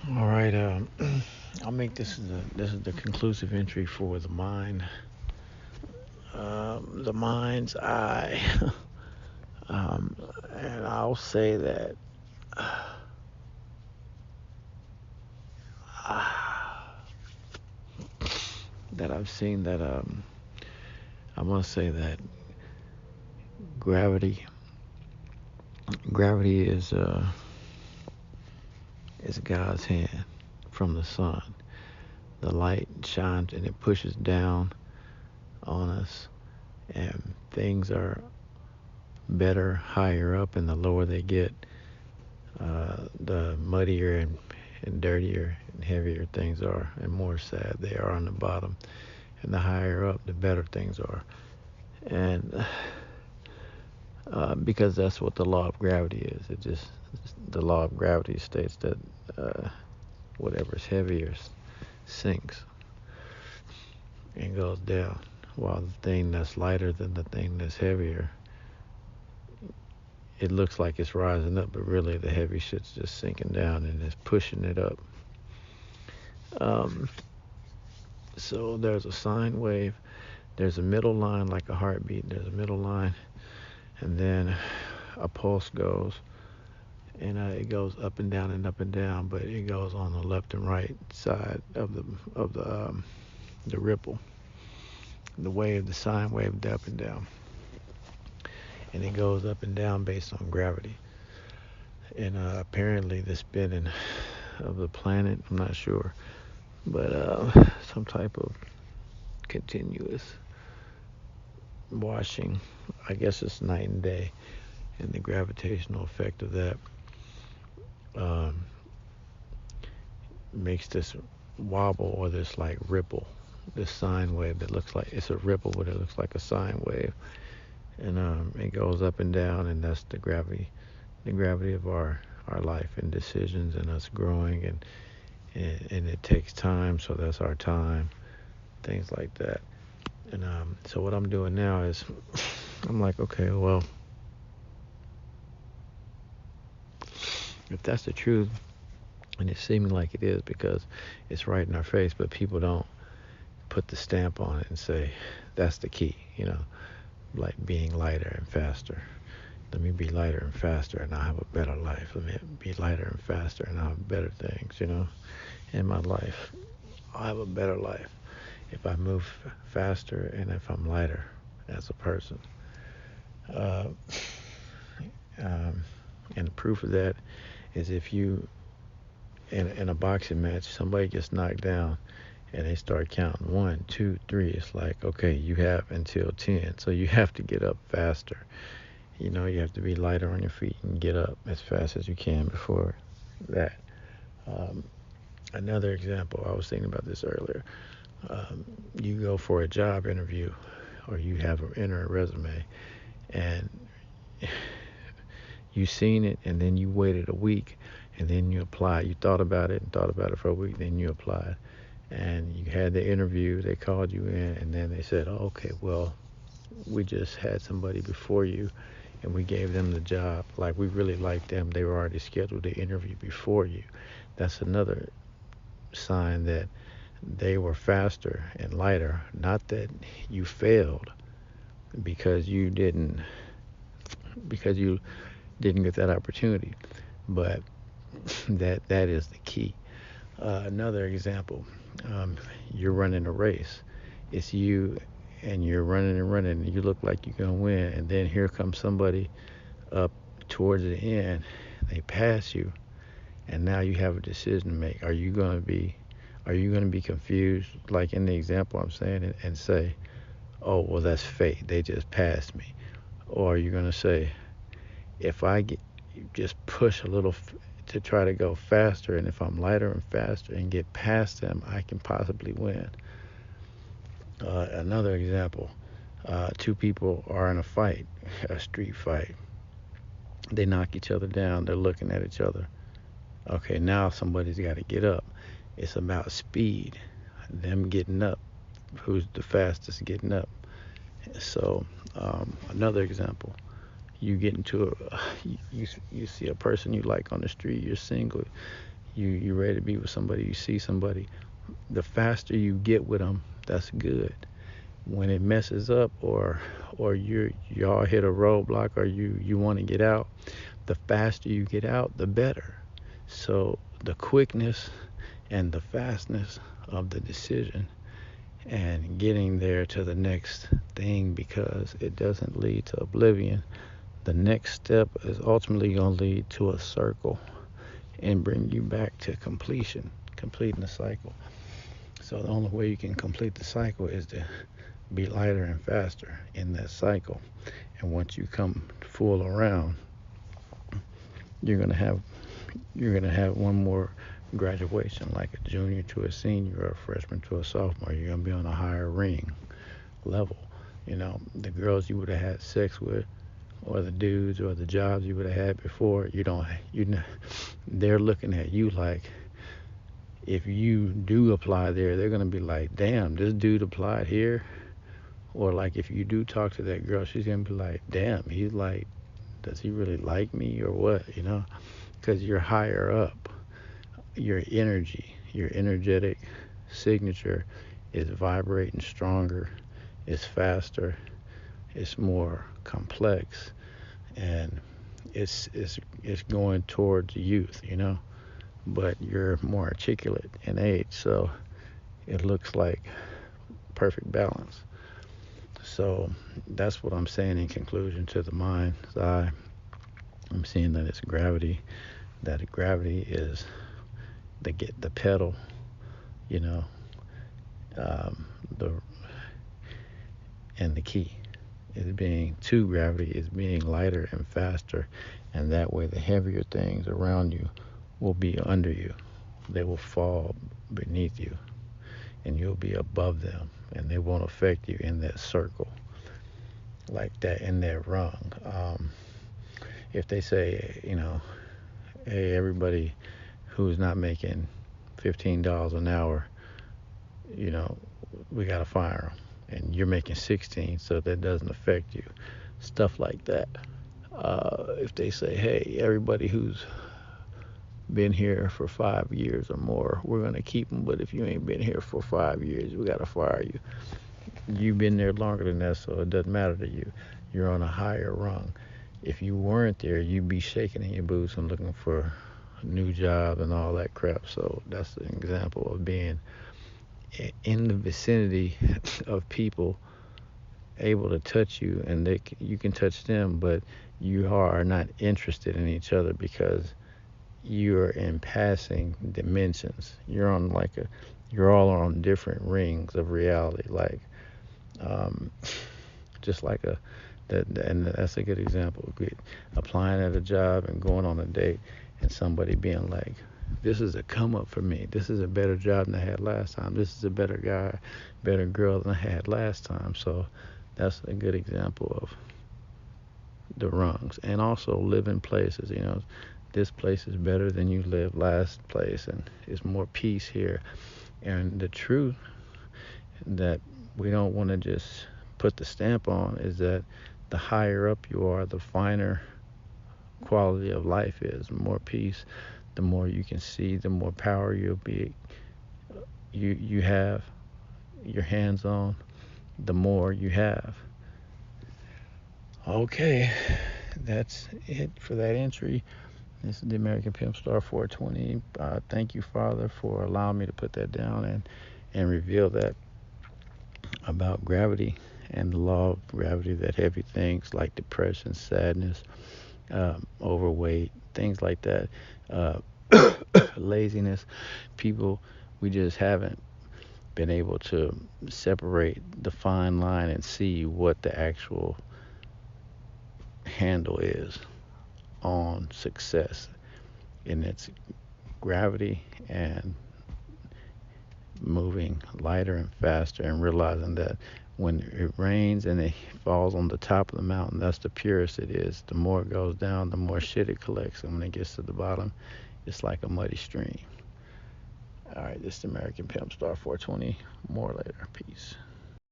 All right. I'll make this is the conclusive entry for the mind, the mind's eye, um, and I'll say that that I've seen that I must say that gravity gravity is God's hand from the sun. The light shines and it pushes down on us, and things are better higher up, and the lower they get, the muddier and dirtier and heavier things are, and more sad they are on the bottom. And the higher up, the better things are. And because that's what the law of gravity is. The law of gravity states that uh, whatever's heavier sinks and goes down, while the thing that's lighter than the thing that's heavier, it looks like it's rising up, but really the heavy shit's just sinking down and it's pushing it up. Um, so there's a sine wave. There's a middle line like a heartbeat. There's a middle line, and then a pulse goes, and it goes up and down and up and down, but it goes on the left and right side of the ripple, the wave, the sine wave, the up and down, and it goes up and down based on gravity. And apparently the spinning of the planet, I'm not sure, but some type of continuous washing. I guess it's night and day, and the gravitational effect of that um, makes this wobble or this like ripple, this sine wave that looks like it's a ripple, but it looks like a sine wave, and it goes up and down, and that's the gravity of our life and decisions and us growing, and it takes time, so that's our time, things like that. And so what I'm doing now is I'm like, okay, well, if that's the truth, and it's seeming like it is because it's right in our face, but people don't put the stamp on it and say that's the key, like being lighter and faster. Let me be lighter and faster, and I'll have a better life. Let me be lighter and faster, and I'll have better things, in my life. I'll have a better life if I move faster and if I'm lighter as a person. Uh, um, and the proof of that is if you in a boxing match, somebody gets knocked down and they start counting 1, 2, 3. It's like, okay, you have until 10, so you have to get up faster. You have to be lighter on your feet and get up as fast as you can before that. Um, Another example, I was thinking about this earlier. You go for a job interview, or you have enter a resume, and you seen it, and then you waited a week, and then you applied. You thought about it for a week, then you applied, and you had the interview. They called you in, and then they said, oh, okay, well, we just had somebody before you, and we gave them the job. Like, we really liked them. They were already scheduled to interview before you. That's another sign that they were faster and lighter. Not that you failed because you didn't because you didn't get that opportunity, but that is the key. Another example, you're running a race. It's you, and you're running and running, and you look like you're gonna win, and then here comes somebody up towards the end. They pass you, and now you have a decision to make. Are you gonna be confused, like in the example I'm saying, and say, "Oh, well, that's fate. They just passed me," or are you gonna say, "If I just push a little to try to go faster, and if I'm lighter and faster and get past them, I can possibly win." Another example, two people are in a fight, a street fight. They knock each other down. They're looking at each other. Okay, now somebody's got to get up. It's about speed, them getting up. Who's the fastest getting up? So, another example, you get into you see a person you like on the street. You're single. you ready to be with somebody, you see somebody, the faster you get with them, that's good. When it messes up, or y'all hit a roadblock, or you want to get out, the faster you get out, the better. So the quickness and the fastness of the decision and getting there to the next thing, because it doesn't lead to oblivion. The next step is ultimately going to lead to a circle and bring you back to completing the cycle. So the only way you can complete the cycle is to be lighter and faster in that cycle. And once you come full around, you're gonna have one more graduation, like a junior to a senior or a freshman to a sophomore. You're gonna be on a higher ring level. The girls you would have had sex with, or the dudes, or the jobs you would have had before, they're looking at you like, if you do apply there, they're gonna be like, damn, this dude applied here. Or like, if you do talk to that girl, she's gonna be like, damn, he's like, does he really like me or what? Because you're higher up. Your energy, your energetic signature is vibrating stronger, it's faster, it's more complex, and it's going towards youth, but you're more articulate in age, so it looks like perfect balance. So that's what I'm saying in conclusion to the mind's eye. I'm seeing that it's gravity, that gravity is the pedal, the and the key is being to gravity is being lighter and faster, and that way the heavier things around you will be under you. They will fall beneath you, and you'll be above them, and they won't affect you in that circle like that, in that rung. If they say, hey, everybody who's not making $15 an hour, we got to fire them, and you're making 16, so that doesn't affect you. Stuff like that. If they say, hey, everybody who's been here for 5 years or more, we're going to keep them, but if you ain't been here for 5 years, we got to fire you. You've been there longer than that, so it doesn't matter to you. You're on a higher rung. If you weren't there, you'd be shaking in your boots and looking for a new job and all that crap. So that's an example of being in the vicinity of people able to touch you, and you can touch them, but you are not interested in each other because you're in passing dimensions. You're all on different rings of reality, like just like and that's a good example. Applying at a job and going on a date, and somebody being like, this is a come up for me. This is a better job than I had last time. This is a better guy, better girl than I had last time. So that's a good example of the rungs. And also living places, this place is better than you lived last place, and it's more peace here. And the truth that we don't want to just put the stamp on is that the higher up you are, the finer quality of life is. The more peace, the more you can see, the more power you have your hands on, the more you have. Okay, that's it for that entry. This is the American Pimp Star 420. Thank you, Father, for allowing me to put that down and reveal that about gravity and the law of gravity, that heavy things like depression, sadness, overweight, things like that, laziness, people, we just haven't been able to separate the fine line and see what the actual handle is on success, and it's gravity and moving lighter and faster, and realizing that when it rains and it falls on the top of the mountain, that's the purest it is. The more it goes down, the more shit it collects, and when it gets to the bottom, it's like a muddy stream. All right, this is American Pimp Star 420. More later. Peace.